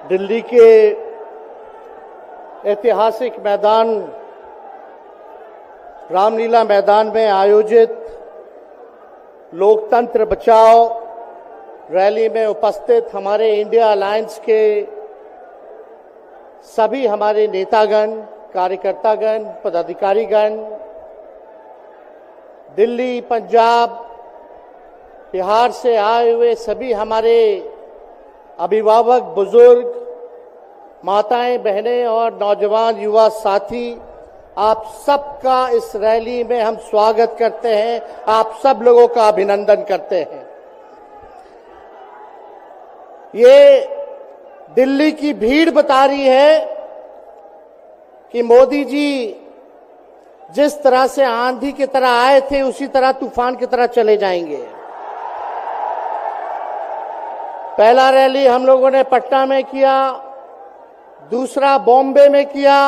दिल्ली के ऐतिहासिक मैदान रामलीला मैदान में आयोजित लोकतंत्र बचाओ रैली में उपस्थित हमारे इंडिया अलायंस के सभी हमारे नेतागण, कार्यकर्तागण, पदाधिकारीगण, दिल्ली, पंजाब, बिहार से आए हुए सभी हमारे अभिभावक, बुजुर्ग, माताएं, बहनें और नौजवान युवा साथी, आप सबका इस रैली में हम स्वागत करते हैं। आप सब लोगों का अभिनंदन करते हैं। ये दिल्ली की भीड़ बता रही है कि मोदी जी जिस तरह से आंधी की तरह आए थे उसी तरह तूफान की तरह चले जाएंगे। पहला रैली हम लोगों ने पटना में किया, दूसरा बॉम्बे में किया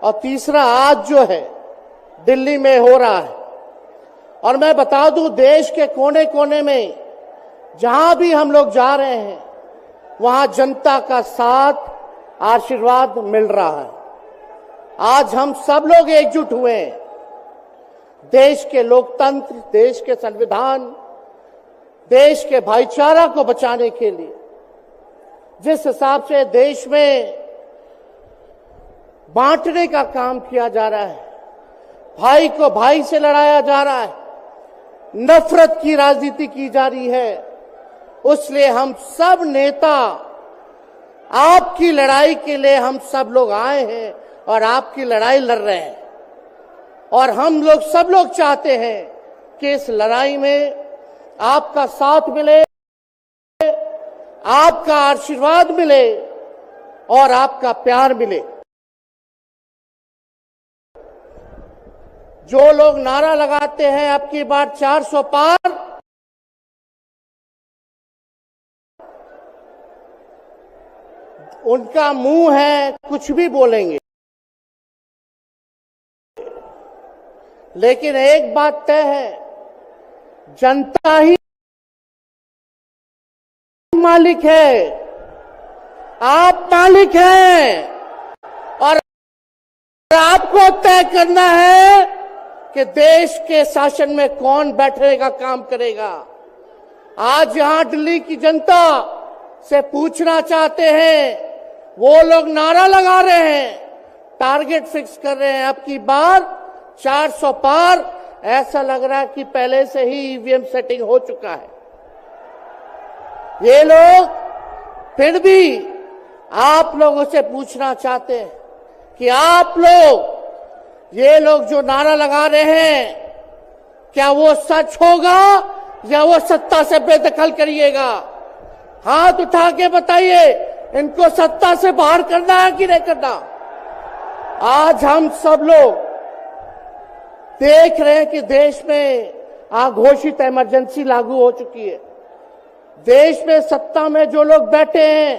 और तीसरा आज जो है दिल्ली में हो रहा है। और मैं बता दूं, देश के कोने कोने में जहां भी हम लोग जा रहे हैं वहां जनता का साथ, आशीर्वाद मिल रहा है। आज हम सब लोग एकजुट हुए हैं देश के लोकतंत्र, देश के संविधान, देश के भाईचारा को बचाने के लिए। जिस हिसाब से देश में बांटने का काम किया जा रहा है, भाई को भाई से लड़ाया जा रहा है, नफरत की राजनीति की जा रही है, उसलिए हम सब नेता आपकी लड़ाई के लिए हम सब लोग आए हैं और आपकी लड़ाई लड़ रहे हैं। और हम लोग सब लोग चाहते हैं कि इस लड़ाई में आपका साथ मिले, आपका आशीर्वाद मिले और आपका प्यार मिले। जो लोग नारा लगाते हैं अब की बार 400 पार, उनका मुंह है, कुछ भी बोलेंगे, लेकिन एक बात तय है, जनता ही मालिक है, आप मालिक हैं और आपको तय करना है कि देश के शासन में कौन बैठने का काम करेगा। आज यहां दिल्ली की जनता से पूछना चाहते हैं, वो लोग नारा लगा रहे हैं, टारगेट फिक्स कर रहे हैं, अब की बार 400 पार, ऐसा लग रहा है कि पहले से ही ईवीएम सेटिंग हो चुका है। ये लोग फिर भी आप लोगों से पूछना चाहते हैं कि आप लोग, ये लोग जो नारा लगा रहे हैं, क्या वो सच होगा या वो सत्ता से बेदखल करिएगा? हाथ उठा के बताइए, इनको सत्ता से बाहर करना है कि नहीं करना? आज हम सब लोग देख रहे हैं कि देश में अघोषित इमरजेंसी लागू हो चुकी है। देश में सत्ता में जो लोग बैठे हैं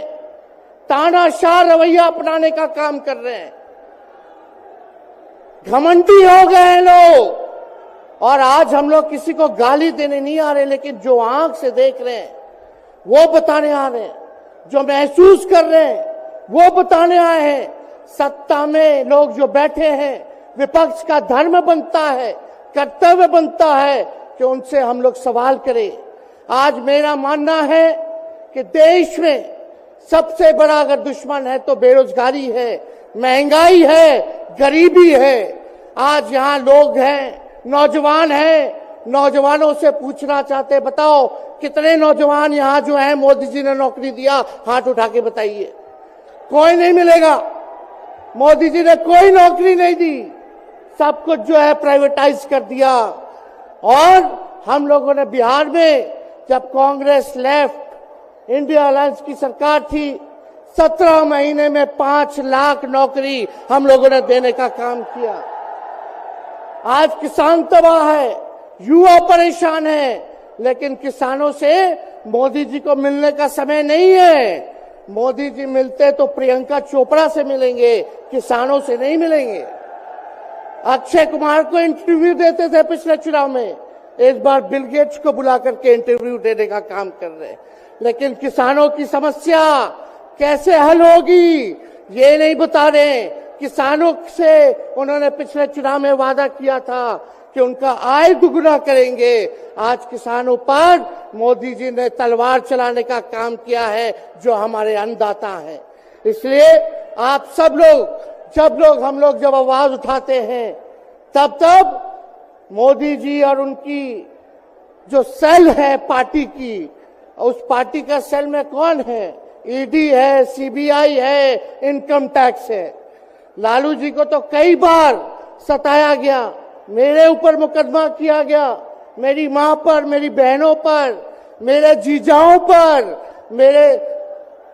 तानाशाह रवैया अपनाने का काम कर रहे हैं, घमंडी हो गए हैं लोग। और आज हम लोग किसी को गाली देने नहीं आ रहे, लेकिन जो आंख से देख रहे हैं वो बताने आ रहे हैं, जो महसूस कर रहे हैं वो बताने आए हैं। सत्ता में लोग जो बैठे हैं, विपक्ष का धर्म बनता है, कर्तव्य बनता है कि उनसे हम लोग सवाल करें। आज मेरा मानना है कि देश में सबसे बड़ा अगर दुश्मन है तो बेरोजगारी है, महंगाई है, गरीबी है। आज यहाँ लोग हैं, नौजवान हैं, नौजवानों से पूछना चाहते, बताओ कितने नौजवान यहाँ जो हैं मोदी जी ने नौकरी दिया? हाथ उठा के बताइए। कोई नहीं मिलेगा। मोदी जी ने कोई नौकरी नहीं दी, सब कुछ जो है प्राइवेटाइज कर दिया। और हम लोगों ने बिहार में जब कांग्रेस लेफ्ट, इंडिया अलायंस की सरकार थी, 17 महीने में 5 लाख नौकरी हम लोगों ने देने का काम किया। आज किसान तबाह है, युवा परेशान है, लेकिन किसानों से मोदी जी को मिलने का समय नहीं है। मोदी जी मिलते तो प्रियंका चोपड़ा से मिलेंगे, किसानों से नहीं मिलेंगे। अक्षय कुमार को इंटरव्यू देते थे पिछले चुनाव में, इस बार बिल गेट्स को बुला करके इंटरव्यू देने का काम कर रहे हैं। लेकिन किसानों की समस्या, कैसे हल होगी ये नहीं बता रहे। किसानों से उन्होंने पिछले चुनाव में वादा किया था कि उनका आय दुगुना करेंगे। आज किसानों पर मोदी जी ने तलवार चलाने का काम किया है, जो हमारे अन्नदाता हैं। इसलिए आप सब लोग हम लोग जब आवाज उठाते हैं तब मोदी जी और उनकी जो सेल है पार्टी की, उस पार्टी का सेल में कौन है? ईडी है, सीबीआई है, इनकम टैक्स है। लालू जी को तो कई बार सताया गया, मेरे ऊपर मुकदमा किया गया, मेरी मां पर, मेरी बहनों पर, मेरे जीजाओं पर, मेरे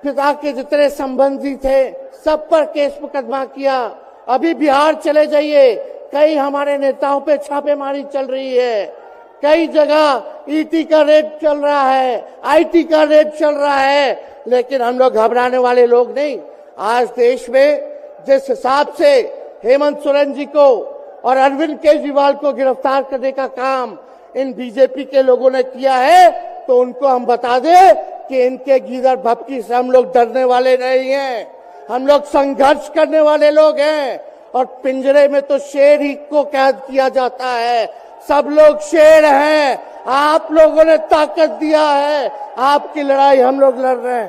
पिता के जितने संबंधी थे सब पर केस मुकदमा किया। अभी बिहार चले जाइए, कई हमारे नेताओं पे छापेमारी चल रही है, कई जगह ईटी का रेड चल रहा है, आईटी का रेड चल रहा है, लेकिन हम लोग घबराने वाले लोग नहीं। आज देश में जिस हिसाब से हेमंत सोरेन जी को और अरविंद केजरीवाल को गिरफ्तार करने का काम इन बीजेपी के लोगों ने किया है, तो उनको हम बता दें कि इनके गीदड़ भपकी से हम लोग डरने वाले नहीं हैं। हम लोग संघर्ष करने वाले लोग हैं। और पिंजरे में तो शेर ही को कैद किया जाता है। सब लोग शेर हैं। आप लोगों ने ताकत दिया है, आपकी लड़ाई हम लोग लड़ रहे हैं।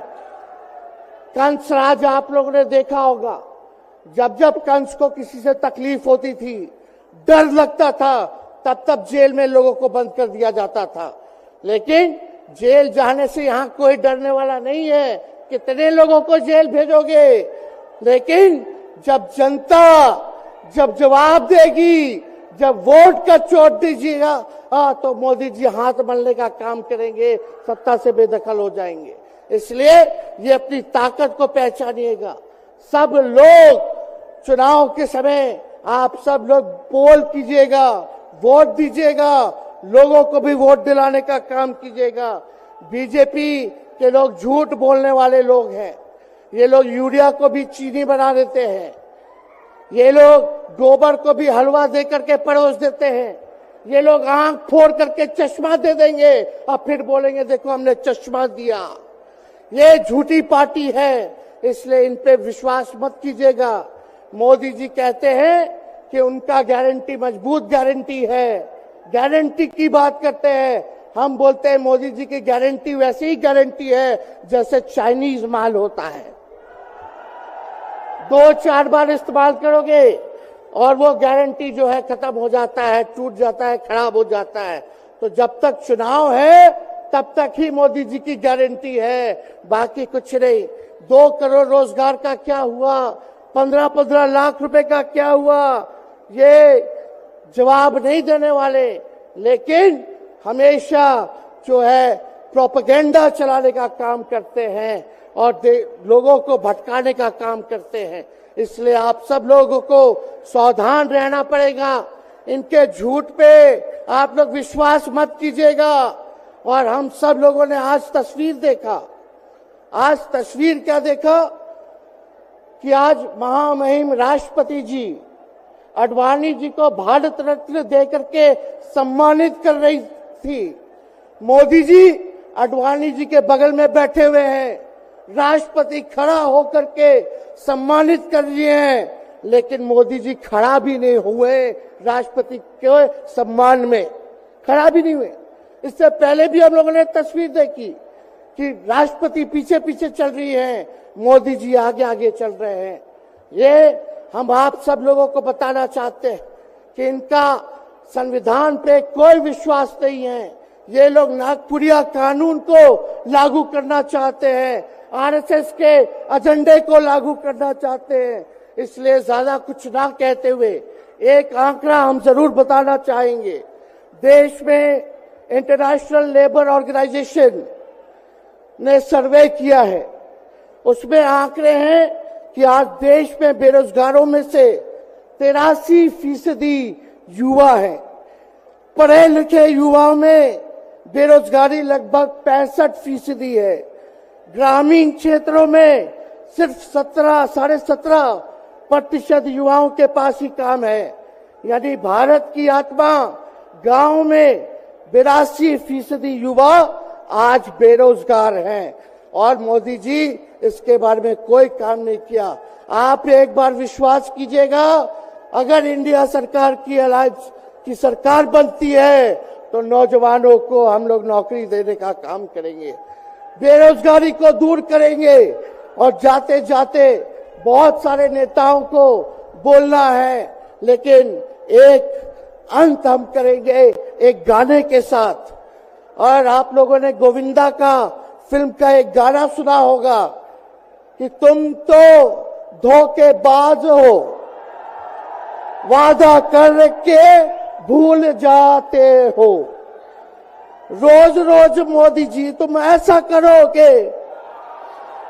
कंस राज आप लोगों ने देखा होगा, जब जब कंस को किसी से तकलीफ होती थी, डर लगता था, तब जेल में लोगों को बंद कर दिया जाता था। लेकिन जेल जाने से यहां कोई डरने वाला नहीं है। कितने लोगों को जेल भेजोगे? लेकिन जब जनता जब जवाब देगी, जब वोट का चोट दीजिएगा, तो मोदी जी हाथ मलने का काम करेंगे, सत्ता से बेदखल हो जाएंगे। इसलिए ये अपनी ताकत को पहचानिएगा। सब लोग चुनाव के समय आप सब लोग पोल कीजिएगा, वोट दीजिएगा, लोगों को भी वोट दिलाने का काम कीजिएगा। बीजेपी के लोग झूठ बोलने वाले लोग हैं। ये लोग यूरिया को भी चीनी बना देते हैं, ये लोग गोबर को भी हलवा दे करके परोस देते हैं, ये लोग आंख फोड़ करके चश्मा दे देंगे और फिर बोलेंगे देखो हमने चश्मा दिया। ये झूठी पार्टी है, इसलिए इन पे विश्वास मत कीजिएगा। मोदी जी कहते हैं कि उनका गारंटी मजबूत गारंटी है, गारंटी की बात करते हैं। हम बोलते हैं मोदी जी की गारंटी वैसे ही गारंटी है जैसे चाइनीज माल होता है। 2-4 बार इस्तेमाल करोगे और वो गारंटी जो है खत्म हो जाता है, टूट जाता है, खराब हो जाता है। तो जब तक चुनाव है तब तक ही मोदी जी की गारंटी है, बाकी कुछ नहीं। 2 करोड़ रोजगार का क्या हुआ? 15-15 लाख रुपए का क्या हुआ? ये जवाब नहीं देने वाले, लेकिन हमेशा जो है प्रोपेगेंडा चलाने का काम करते हैं और लोगों को भटकाने का काम करते हैं। इसलिए आप सब लोगों को सावधान रहना पड़ेगा। इनके झूठ पे आप लोग विश्वास मत कीजिएगा। और हम सब लोगों ने आज तस्वीर देखा। आज तस्वीर क्या देखा कि आज महामहिम राष्ट्रपति जी अडवाणी जी को भारत रत्न देकर के सम्मानित कर रही थी। मोदी जी अडवाणी जी के बगल में बैठे हुए हैं, राष्ट्रपति खड़ा होकर के सम्मानित कर रहे हैं, लेकिन मोदी जी खड़ा भी नहीं हुए राष्ट्रपति के सम्मान में, खड़ा भी नहीं हुए। इससे पहले भी हम लोगों ने तस्वीर देखी कि राष्ट्रपति पीछे पीछे चल रही है, मोदी जी आगे आगे चल रहे हैं। ये हम आप सब लोगों को बताना चाहते हैं कि इनका संविधान पे कोई विश्वास नहीं है। ये लोग नागपुरिया कानून को लागू करना चाहते हैं, आरएसएस के एजेंडे को लागू करना चाहते हैं। इसलिए ज्यादा कुछ ना कहते हुए एक आंकड़ा हम जरूर बताना चाहेंगे। देश में इंटरनेशनल लेबर ऑर्गेनाइजेशन ने सर्वे किया है, उसमें आंकड़े हैं कि आज देश में बेरोजगारों में से 83% युवा है। पढ़े लिखे युवाओं में बेरोजगारी लगभग 65% है। ग्रामीण क्षेत्रों में सिर्फ 17.5% युवाओं के पास ही काम है। यानी भारत की आत्मा गांव में 82% युवा आज बेरोजगार हैं। और मोदी जी इसके बारे में कोई काम नहीं किया। आप एक बार विश्वास कीजिएगा, अगर इंडिया सरकार की अलायंस की सरकार बनती है तो नौजवानों को हम लोग नौकरी देने का काम करेंगे, बेरोजगारी को दूर करेंगे। और जाते जाते बहुत सारे नेताओं को बोलना है, लेकिन एक अंत हम करेंगे एक गाने के साथ। और आप लोगों ने गोविंदा का फिल्म का एक गाना सुना होगा कि तुम तो धोखेबाज हो, वादा करके भूल जाते हो। रोज रोज मोदी जी तुम ऐसा करोगे,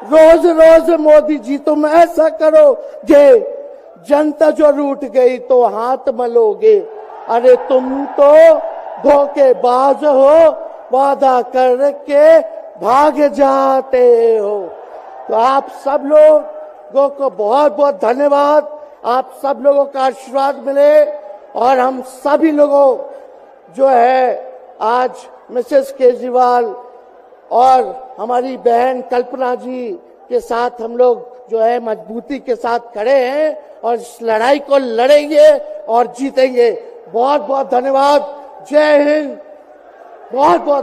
रोज रोज मोदी जी तुम ऐसा करोगे, जनता जो रूठ गई तो हाथ मलोगे। अरे तुम तो धोखेबाज हो, वादा करके भाग जाते हो। तो आप सब लोगों को बहुत बहुत धन्यवाद। आप सब लोगों का आशीर्वाद मिले और हम सभी लोगों जो है आज मिसेस केजरीवाल और हमारी बहन कल्पना जी के साथ हम लोग जो है मजबूती के साथ खड़े हैं और इस लड़ाई को लड़ेंगे और जीतेंगे। बहुत बहुत धन्यवाद। जय हिंद। बहुत बहुत